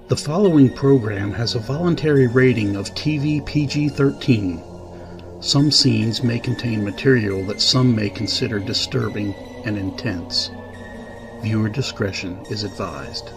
The following program has a voluntary rating of TV PG-13. Some scenes may contain material that some may consider disturbing and intense. Viewer discretion is advised.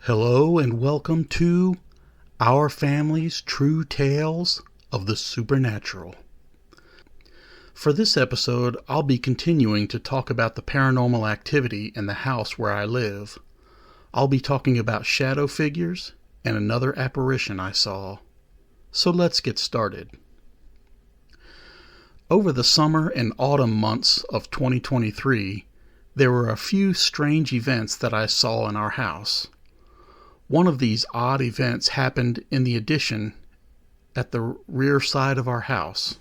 Hello and welcome to Our Family's True Tales of the Supernatural. For this episode, I'll be continuing to talk about the paranormal activity in the house where I live. I'll be talking about shadow figures and another apparition I saw. So let's get started. Over the summer and autumn months of 2023, there were a few strange events that I saw in our house. One of these odd events happened in the addition at the rear side of our house.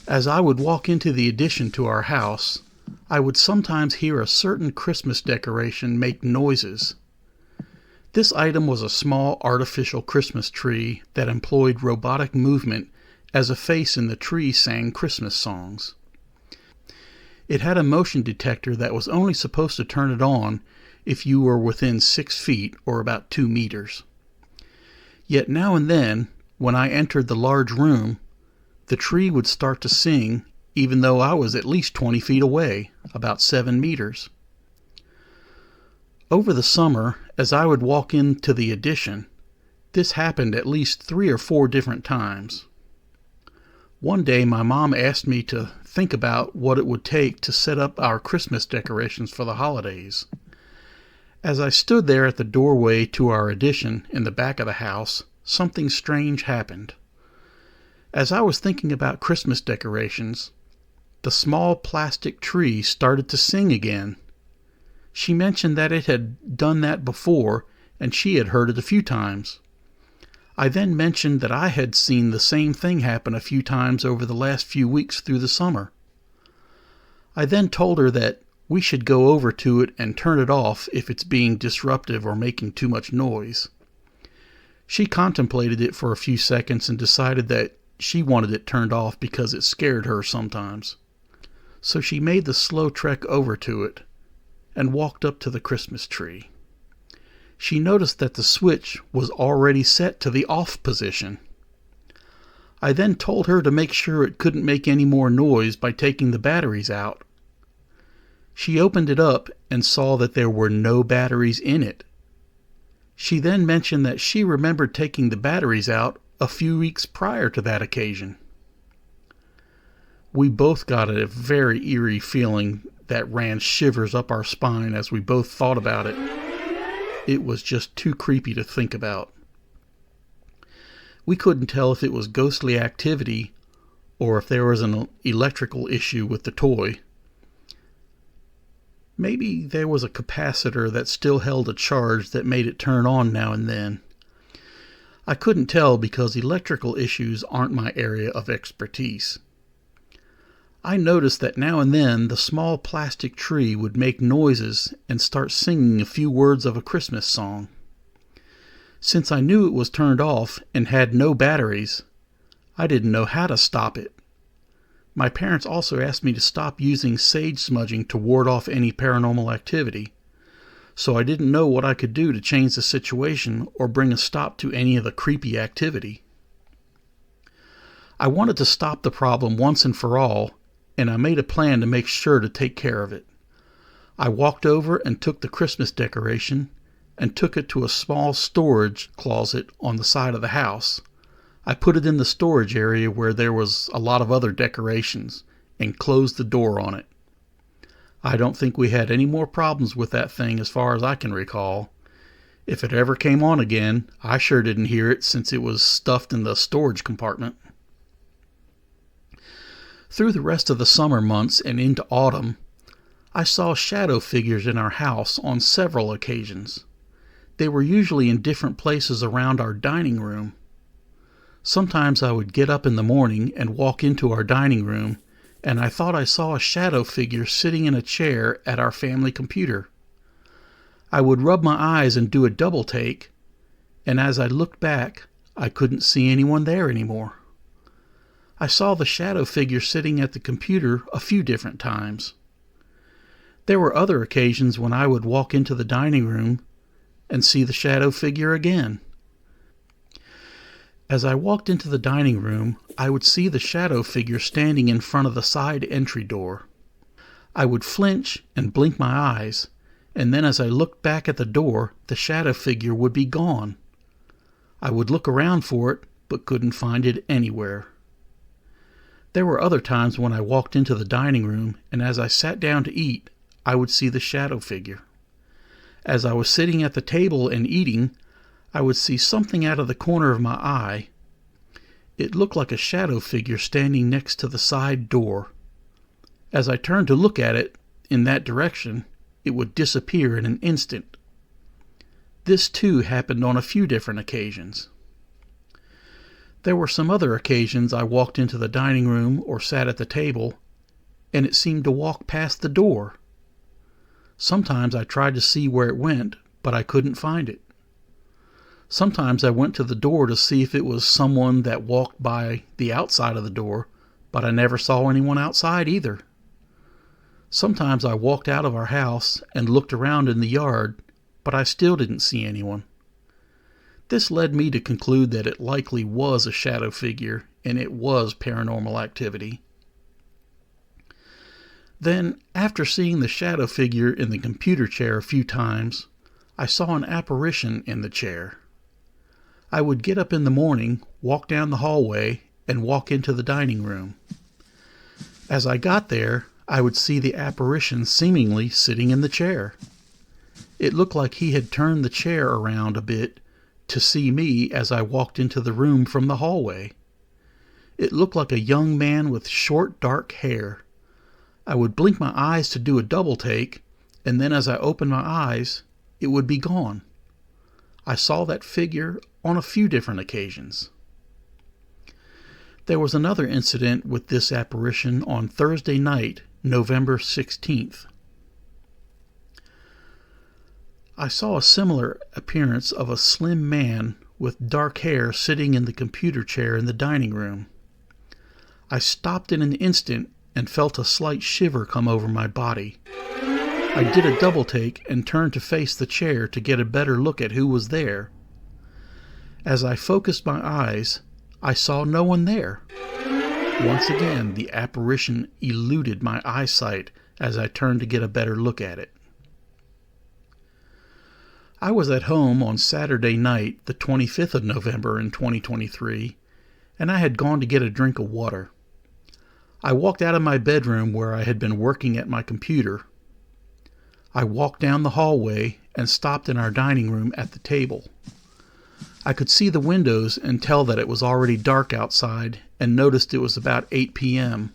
As I would walk into the addition to our house, I would sometimes hear a certain Christmas decoration make noises. This item was a small artificial Christmas tree that employed robotic movement as a face in the tree sang Christmas songs. It had a motion detector that was only supposed to turn it on if you were within 6 feet or about 2 meters. Yet now and then, when I entered the large room, the tree would start to sing even though I was at least 20 feet away, about 7 meters. Over the summer, as I would walk into the addition, this happened at least 3 or 4 different times. One day my mom asked me to think about what it would take to set up our Christmas decorations for the holidays. As I stood there at the doorway to our addition in the back of the house, something strange happened. As I was thinking about Christmas decorations, the small plastic tree started to sing again. She mentioned that it had done that before and she had heard it a few times. I then mentioned that I had seen the same thing happen a few times over the last few weeks through the summer. I then told her that we should go over to it and turn it off if it's being disruptive or making too much noise. She contemplated it for a few seconds and decided that she wanted it turned off because it scared her sometimes. So she made the slow trek over to it and walked up to the Christmas tree. She noticed that the switch was already set to the off position. I then told her to make sure it couldn't make any more noise by taking the batteries out. She opened it up and saw that there were no batteries in it. She then mentioned that she remembered taking the batteries out a few weeks prior to that occasion. We both got a very eerie feeling that ran shivers up our spine as we both thought about it. It was just too creepy to think about. We couldn't tell if it was ghostly activity or if there was an electrical issue with the toy. Maybe there was a capacitor that still held a charge that made it turn on now and then. I couldn't tell because electrical issues aren't my area of expertise. I noticed that now and then the small plastic tree would make noises and start singing a few words of a Christmas song. Since I knew it was turned off and had no batteries, I didn't know how to stop it. My parents also asked me to stop using sage smudging to ward off any paranormal activity, so I didn't know what I could do to change the situation or bring a stop to any of the creepy activity. I wanted to stop the problem once and for all, and I made a plan to make sure to take care of it. I walked over and took the Christmas decoration and took it to a small storage closet on the side of the house. I put it in the storage area where there was a lot of other decorations and closed the door on it. I don't think we had any more problems with that thing as far as I can recall. If it ever came on again, I sure didn't hear it since it was stuffed in the storage compartment. Through the rest of the summer months and into autumn, I saw shadow figures in our house on several occasions. They were usually in different places around our dining room. Sometimes I would get up in the morning and walk into our dining room, and I thought I saw a shadow figure sitting in a chair at our family computer. I would rub my eyes and do a double take, and as I looked back, I couldn't see anyone there anymore. I saw the shadow figure sitting at the computer a few different times. There were other occasions when I would walk into the dining room and see the shadow figure again. As I walked into the dining room, I would see the shadow figure standing in front of the side entry door. I would flinch and blink my eyes, and then as I looked back at the door, the shadow figure would be gone. I would look around for it, but couldn't find it anywhere. There were other times when I walked into the dining room, and as I sat down to eat, I would see the shadow figure. As I was sitting at the table and eating, I would see something out of the corner of my eye. It looked like a shadow figure standing next to the side door. As I turned to look at it in that direction, it would disappear in an instant. This too happened on a few different occasions. There were some other occasions I walked into the dining room or sat at the table, and it seemed to walk past the door. Sometimes I tried to see where it went, but I couldn't find it. Sometimes I went to the door to see if it was someone that walked by the outside of the door, but I never saw anyone outside either. Sometimes I walked out of our house and looked around in the yard, but I still didn't see anyone. This led me to conclude that it likely was a shadow figure and it was paranormal activity. Then, after seeing the shadow figure in the computer chair a few times, I saw an apparition in the chair. I would get up in the morning, walk down the hallway, and walk into the dining room. As I got there, I would see the apparition seemingly sitting in the chair. It looked like he had turned the chair around a bit to see me as I walked into the room from the hallway. It looked like a young man with short, dark hair. I would blink my eyes to do a double take, and then as I opened my eyes, it would be gone. I saw that figure on a few different occasions. There was another incident with this apparition on Thursday night, November 16th. I saw a similar appearance of a slim man with dark hair sitting in the computer chair in the dining room. I stopped in an instant and felt a slight shiver come over my body. I did a double take and turned to face the chair to get a better look at who was there. As I focused my eyes, I saw no one there. Once again, the apparition eluded my eyesight as I turned to get a better look at it. I was at home on Saturday night, the 25th of November in 2023, and I had gone to get a drink of water. I walked out of my bedroom where I had been working at my computer. I walked down the hallway and stopped in our dining room at the table. I could see the windows and tell that it was already dark outside and noticed it was about 8 p.m.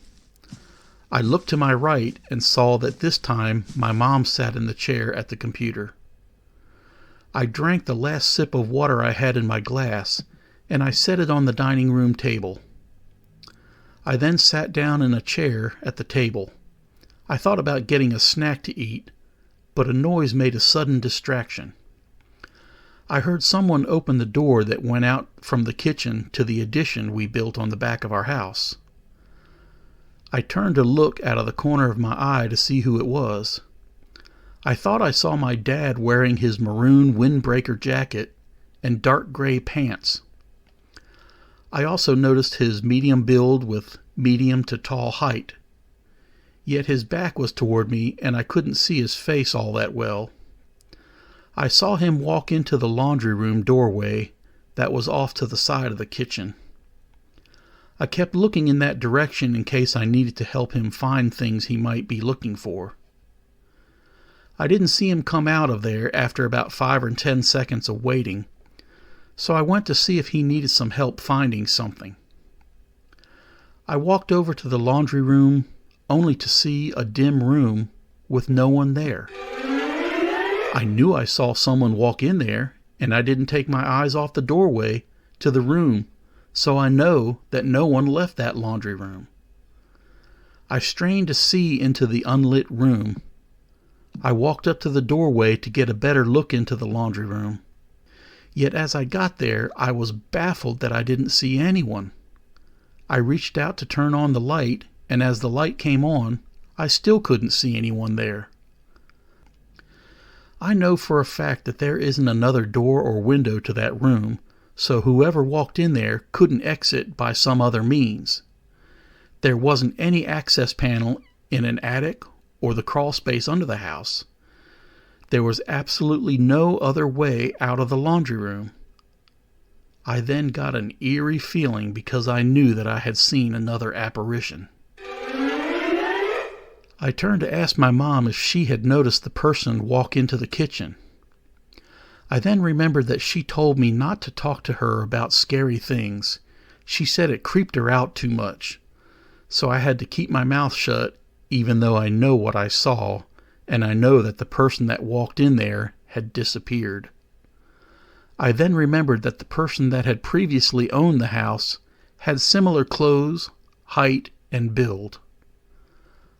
I looked to my right and saw that this time my mom sat in the chair at the computer. I drank the last sip of water I had in my glass, and I set it on the dining room table. I then sat down in a chair at the table. I thought about getting a snack to eat, but a noise made a sudden distraction. I heard someone open the door that went out from the kitchen to the addition we built on the back of our house. I turned to look out of the corner of my eye to see who it was. I thought I saw my dad wearing his maroon windbreaker jacket and dark gray pants. I also noticed his medium build with medium to tall height. Yet his back was toward me and I couldn't see his face all that well. I saw him walk into the laundry room doorway that was off to the side of the kitchen. I kept looking in that direction in case I needed to help him find things he might be looking for. I didn't see him come out of there after about 5 or 10 seconds of waiting, so I went to see if he needed some help finding something. I walked over to the laundry room only to see a dim room with no one there. I knew I saw someone walk in there, and I didn't take my eyes off the doorway to the room, so I know that no one left that laundry room. I strained to see into the unlit room. I walked up to the doorway to get a better look into the laundry room. Yet as I got there, I was baffled that I didn't see anyone. I reached out to turn on the light, and as the light came on, I still couldn't see anyone there. I know for a fact that there isn't another door or window to that room, so whoever walked in there couldn't exit by some other means. There wasn't any access panel in an attic or the crawl space under the house. There was absolutely no other way out of the laundry room. I then got an eerie feeling because I knew that I had seen another apparition. I turned to ask my mom if she had noticed the person walk into the kitchen. I then remembered that she told me not to talk to her about scary things. She said it creeped her out too much. So I had to keep my mouth shut, even though I know what I saw, and I know that the person that walked in there had disappeared. I then remembered that the person that had previously owned the house had similar clothes, height, and build.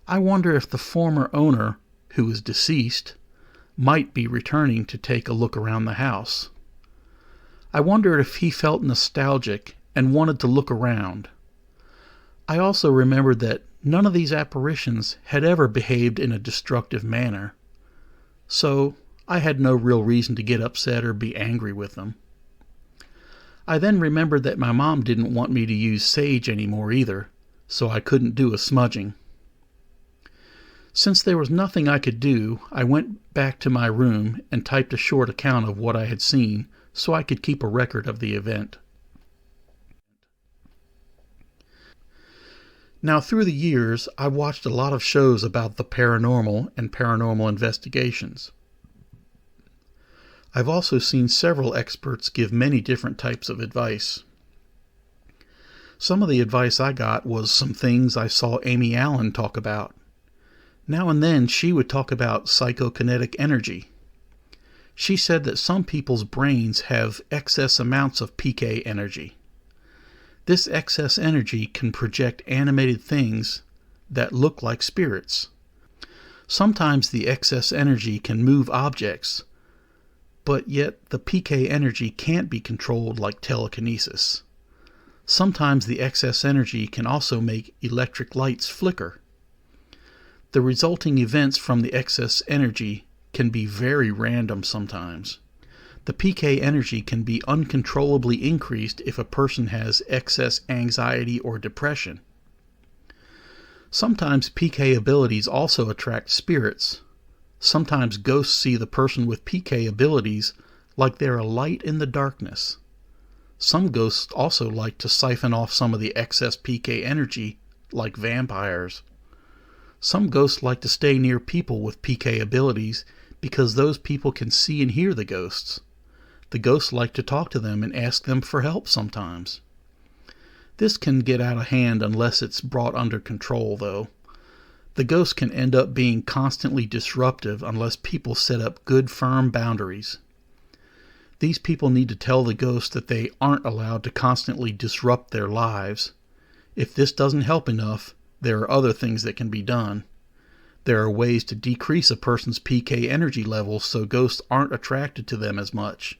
I wonder if the former owner, who is deceased, might be returning to take a look around the house. I wondered if he felt nostalgic and wanted to look around. I also remembered that none of these apparitions had ever behaved in a destructive manner, so I had no real reason to get upset or be angry with them. I then remembered that my mom didn't want me to use sage anymore either, so I couldn't do a smudging. Since there was nothing I could do, I went back to my room and typed a short account of what I had seen so I could keep a record of the event. Now, through the years, I've watched a lot of shows about the paranormal and paranormal investigations. I've also seen several experts give many different types of advice. Some of the advice I got was some things I saw Amy Allen talk about. Now and then she would talk about psychokinetic energy. She said that some people's brains have excess amounts of PK energy. This excess energy can project animated things that look like spirits. Sometimes the excess energy can move objects, but yet the PK energy can't be controlled like telekinesis. Sometimes the excess energy can also make electric lights flicker. The resulting events from the excess energy can be very random sometimes. The PK energy can be uncontrollably increased if a person has excess anxiety or depression. Sometimes PK abilities also attract spirits. Sometimes ghosts see the person with PK abilities like they're a light in the darkness. Some ghosts also like to siphon off some of the excess PK energy, like vampires. Some ghosts like to stay near people with PK abilities because those people can see and hear the ghosts. The ghosts like to talk to them and ask them for help sometimes. This can get out of hand unless it's brought under control, though. The ghost can end up being constantly disruptive unless people set up good, firm boundaries. These people need to tell the ghost that they aren't allowed to constantly disrupt their lives. If this doesn't help enough, there are other things that can be done. There are ways to decrease a person's PK energy levels so ghosts aren't attracted to them as much.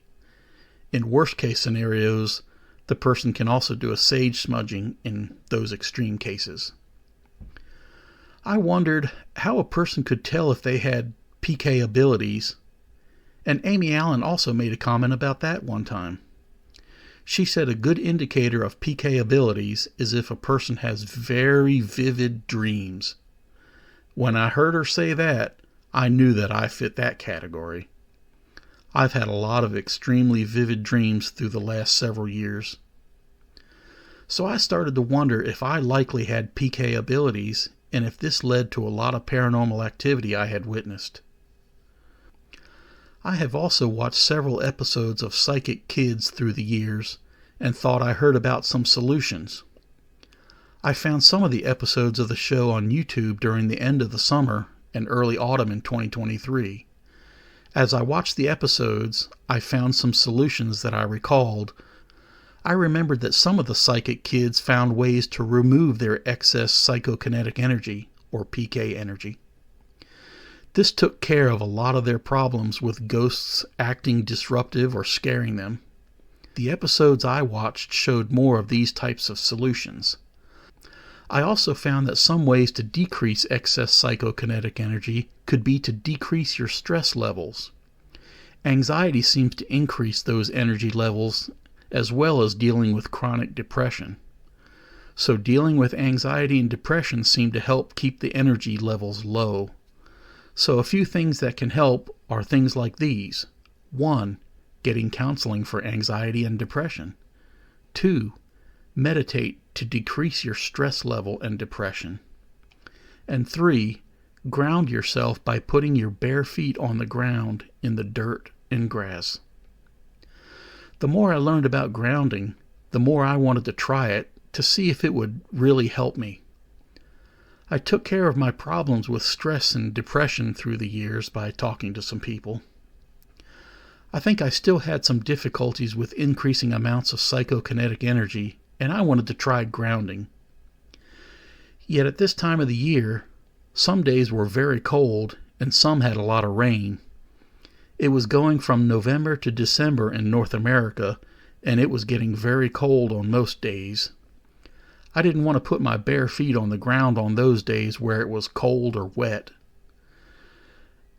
In worst-case scenarios, the person can also do a sage smudging in those extreme cases. I wondered how a person could tell if they had PK abilities, and Amy Allen also made a comment about that one time. She said a good indicator of PK abilities is if a person has very vivid dreams. When I heard her say that, I knew that I fit that category. I've had a lot of extremely vivid dreams through the last several years. So I started to wonder if I likely had PK abilities and if this led to a lot of paranormal activity I had witnessed. I have also watched several episodes of Psychic Kids through the years and thought I heard about some solutions. I found some of the episodes of the show on YouTube during the end of the summer and early autumn in 2023. As I watched the episodes, I found some solutions that I recalled. I remembered that some of the Psychic Kids found ways to remove their excess psychokinetic energy, or PK energy. This took care of a lot of their problems with ghosts acting disruptive or scaring them. The episodes I watched showed more of these types of solutions. I also found that some ways to decrease excess psychokinetic energy could be to decrease your stress levels. Anxiety seems to increase those energy levels, as well as dealing with chronic depression. So dealing with anxiety and depression seem to help keep the energy levels low. So a few things that can help are things like these. 1. Getting counseling for anxiety and depression. 2. Meditate to decrease your stress level and depression. And 3. Ground yourself by putting your bare feet on the ground in the dirt and grass. The more I learned about grounding, the more I wanted to try it to see if it would really help me. I took care of my problems with stress and depression through the years by talking to some people. I think I still had some difficulties with increasing amounts of psychokinetic energy, and I wanted to try grounding. Yet at this time of the year, some days were very cold and some had a lot of rain. It was going from November to December in North America, and it was getting very cold on most days. I didn't want to put my bare feet on the ground on those days where it was cold or wet.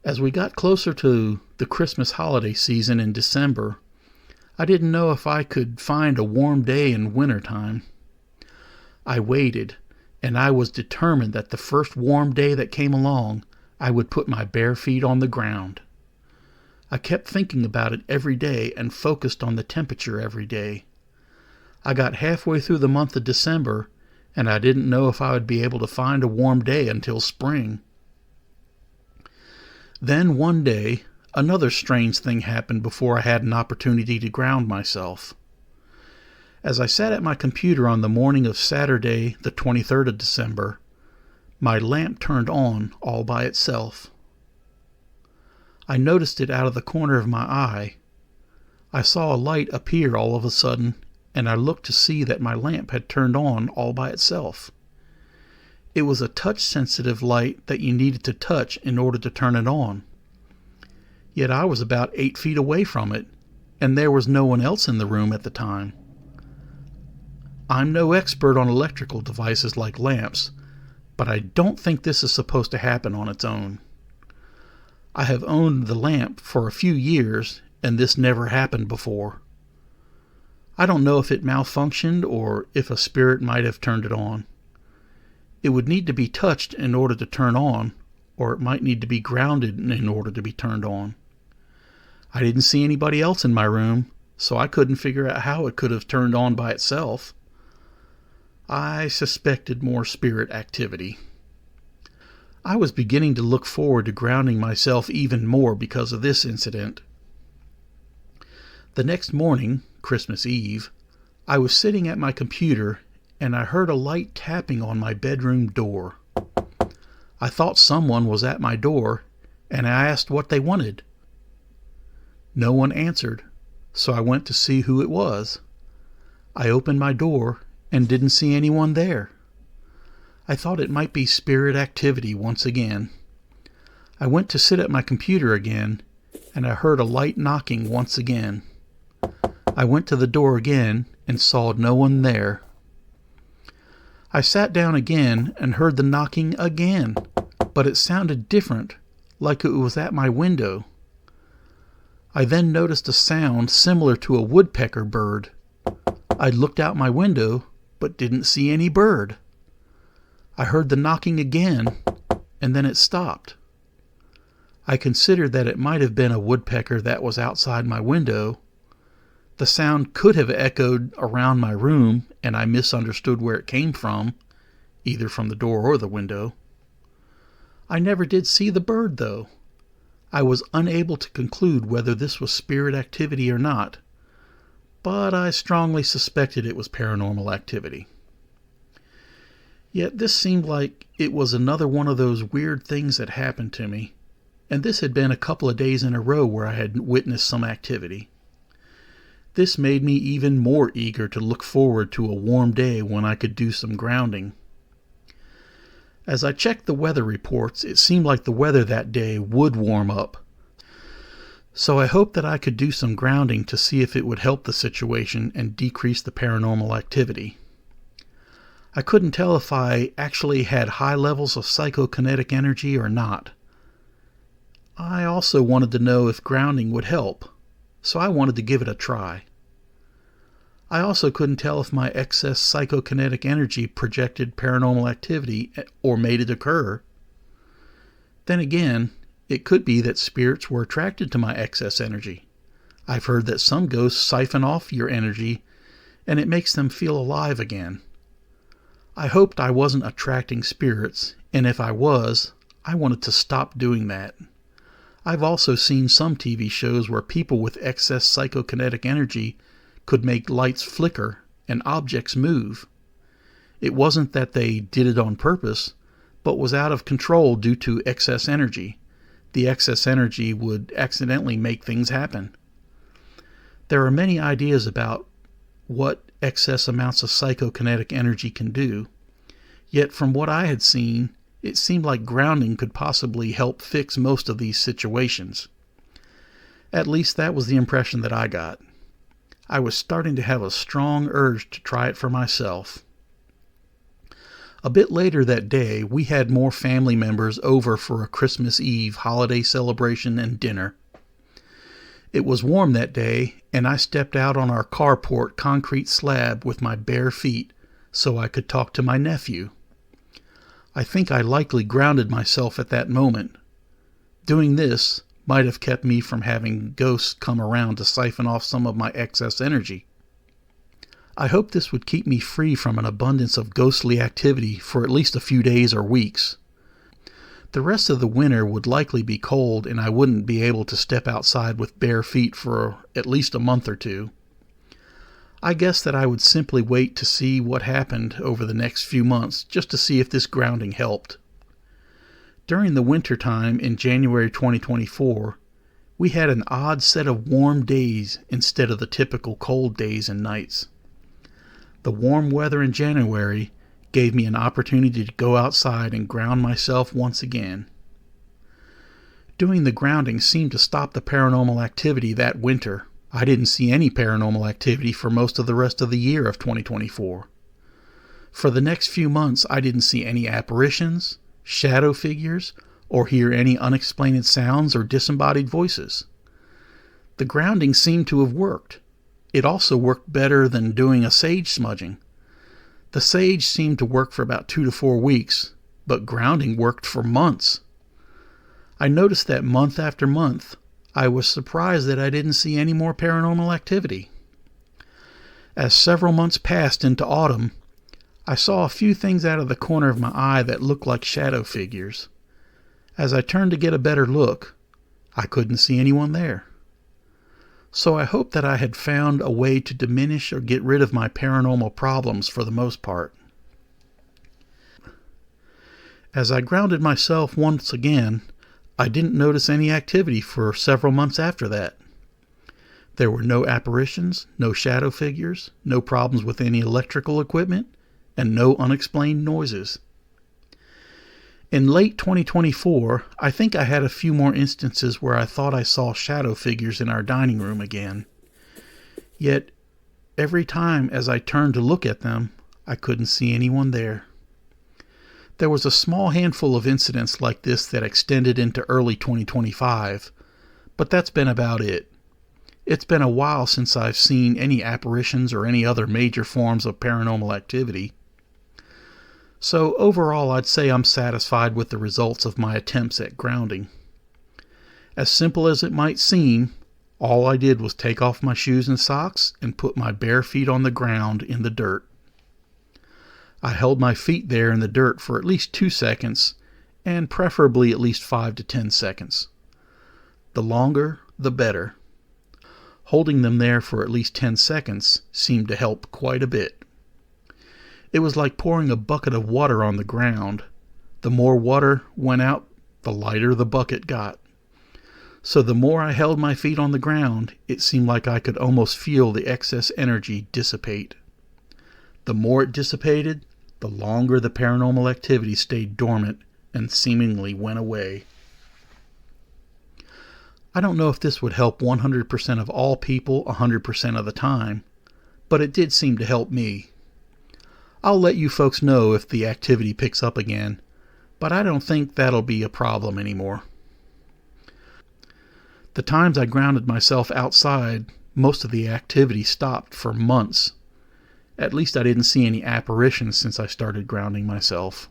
As we got closer to the Christmas holiday season in December, I didn't know if I could find a warm day in wintertime. I waited, and I was determined that the first warm day that came along, I would put my bare feet on the ground. I kept thinking about it every day and focused on the temperature every day. I got halfway through the month of December, and I didn't know if I would be able to find a warm day until spring. Then one day, another strange thing happened before I had an opportunity to ground myself. As I sat at my computer on the morning of Saturday, the 23rd of December, my lamp turned on all by itself. I noticed it out of the corner of my eye. I saw a light appear all of a sudden, and I looked to see that my lamp had turned on all by itself. It was a touch-sensitive light that you needed to touch in order to turn it on. Yet I was about 8 feet away from it, and there was no one else in the room at the time. I'm no expert on electrical devices like lamps, but I don't think this is supposed to happen on its own. I have owned the lamp for a few years, and this never happened before. I don't know if it malfunctioned or if a spirit might have turned it on. It would need to be touched in order to turn on, or it might need to be grounded in order to be turned on. I didn't see anybody else in my room, so I couldn't figure out how it could have turned on by itself. I suspected more spirit activity. I was beginning to look forward to grounding myself even more because of this incident. The next morning, Christmas Eve, I was sitting at my computer and I heard a light tapping on my bedroom door. I thought someone was at my door and I asked what they wanted. No one answered, so I went to see who it was. I opened my door and didn't see anyone there. I thought it might be spirit activity once again. I went to sit at my computer again and I heard a light knocking once again. I went to the door again and saw no one there. I sat down again and heard the knocking again, but it sounded different, like it was at my window. I then noticed a sound similar to a woodpecker bird. I looked out my window, but didn't see any bird. I heard the knocking again, and then it stopped. I considered that it might have been a woodpecker that was outside my window. The sound could have echoed around my room, and I misunderstood where it came from, either from the door or the window. I never did see the bird, though. I was unable to conclude whether this was spirit activity or not, but I strongly suspected it was paranormal activity. Yet this seemed like it was another one of those weird things that happened to me, and this had been a couple of days in a row where I had witnessed some activity. This made me even more eager to look forward to a warm day when I could do some grounding. As I checked the weather reports, it seemed like the weather that day would warm up. So I hoped that I could do some grounding to see if it would help the situation and decrease the paranormal activity. I couldn't tell if I actually had high levels of psychokinetic energy or not. I also wanted to know if grounding would help, so I wanted to give it a try. I also couldn't tell if my excess psychokinetic energy projected paranormal activity or made it occur. Then again, it could be that spirits were attracted to my excess energy. I've heard that some ghosts siphon off your energy and it makes them feel alive again. I hoped I wasn't attracting spirits, and if I was, I wanted to stop doing that. I've also seen some TV shows where people with excess psychokinetic energy could make lights flicker and objects move. It wasn't that they did it on purpose, but was out of control due to excess energy. The excess energy would accidentally make things happen. There are many ideas about what excess amounts of psychokinetic energy can do, yet from what I had seen, it seemed like grounding could possibly help fix most of these situations. At least that was the impression that I got. I was starting to have a strong urge to try it for myself. A bit later that day, we had more family members over for a Christmas Eve holiday celebration and dinner. It was warm that day, and I stepped out on our carport concrete slab with my bare feet so I could talk to my nephew. I think I likely grounded myself at that moment. Doing this might have kept me from having ghosts come around to siphon off some of my excess energy. I hoped this would keep me free from an abundance of ghostly activity for at least a few days or weeks. The rest of the winter would likely be cold, and I wouldn't be able to step outside with bare feet for at least a month or two. I guess that I would simply wait to see what happened over the next few months just to see if this grounding helped. During the winter time in January 2024, we had an odd set of warm days instead of the typical cold days and nights. The warm weather in January gave me an opportunity to go outside and ground myself once again. Doing the grounding seemed to stop the paranormal activity that winter. I didn't see any paranormal activity for most of the rest of the year of 2024. For the next few months, I didn't see any apparitions, shadow figures, or hear any unexplained sounds or disembodied voices. The grounding seemed to have worked. It also worked better than doing a sage smudging. The sage seemed to work for about 2 to 4 weeks, but grounding worked for months. I noticed that month after month, I was surprised that I didn't see any more paranormal activity. As several months passed into autumn, I saw a few things out of the corner of my eye that looked like shadow figures. As I turned to get a better look, I couldn't see anyone there. So I hoped that I had found a way to diminish or get rid of my paranormal problems for the most part. As I grounded myself once again, I didn't notice any activity for several months after that. There were no apparitions, no shadow figures, no problems with any electrical equipment, and no unexplained noises. In late 2024, I think I had a few more instances where I thought I saw shadow figures in our dining room again. Yet, every time as I turned to look at them, I couldn't see anyone there. There was a small handful of incidents like this that extended into early 2025, but that's been about it. It's been a while since I've seen any apparitions or any other major forms of paranormal activity. So overall, I'd say I'm satisfied with the results of my attempts at grounding. As simple as it might seem, All I did was take off my shoes and socks and put my bare feet on the ground in the dirt. I held my feet there in the dirt for at least 2 seconds, and preferably at least 5 to 10 seconds. The longer, the better. Holding them there for at least 10 seconds seemed to help quite a bit. It was like pouring a bucket of water on the ground. The more water went out, the lighter the bucket got. So the more I held my feet on the ground, it seemed like I could almost feel the excess energy dissipate. The more it dissipated, the longer the paranormal activity stayed dormant and seemingly went away. I don't know if this would help 100% of all people 100% of the time, but it did seem to help me. I'll let you folks know if the activity picks up again, but I don't think that'll be a problem anymore. The times I grounded myself outside, most of the activity stopped for months. At least I didn't see any apparitions since I started grounding myself.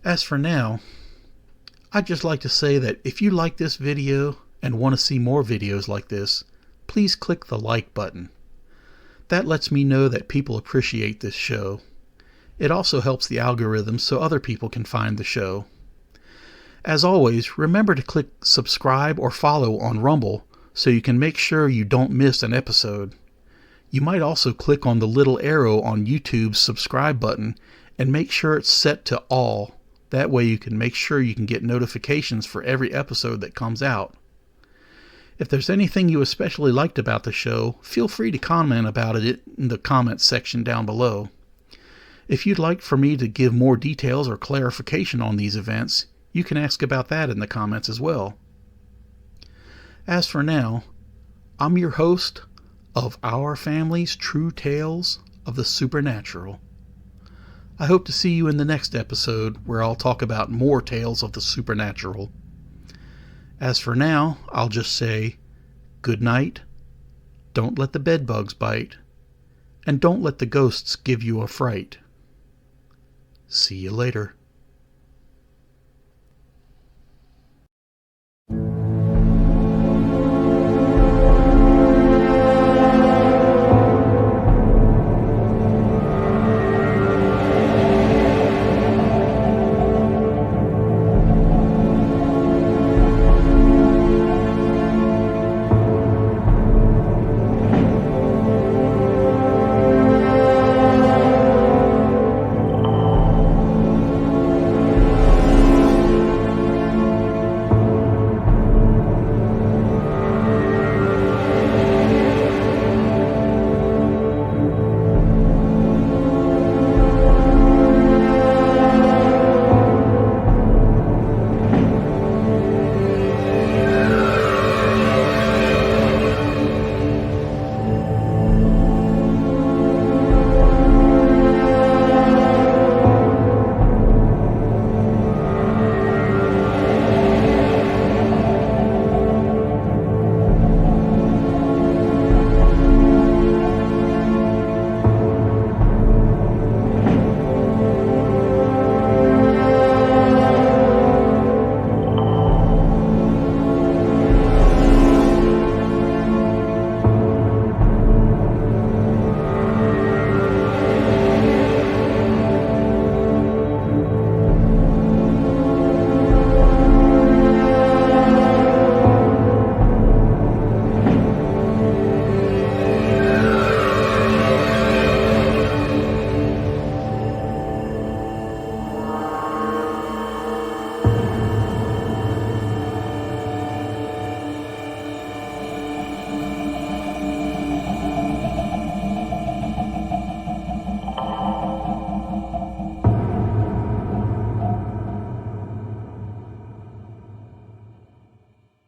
As for now, I'd just like to say that if you like this video and want to see more videos like this, please click the like button. That lets me know that people appreciate this show. It also helps the algorithm so other people can find the show. As always, remember to click subscribe or follow on Rumble so you can make sure you don't miss an episode. You might also click on the little arrow on YouTube's subscribe button and make sure it's set to all. That way you can make sure you can get notifications for every episode that comes out. If there's anything you especially liked about the show, feel free to comment about it in the comments section down below. If you'd like for me to give more details or clarification on these events, you can ask about that in the comments as well. As for now, I'm your host of Our Family's True Tales of the Supernatural. I hope to see you in the next episode where I'll talk about more tales of the supernatural. As for now, I'll just say, good night, don't let the bedbugs bite, and don't let the ghosts give you a fright. See you later.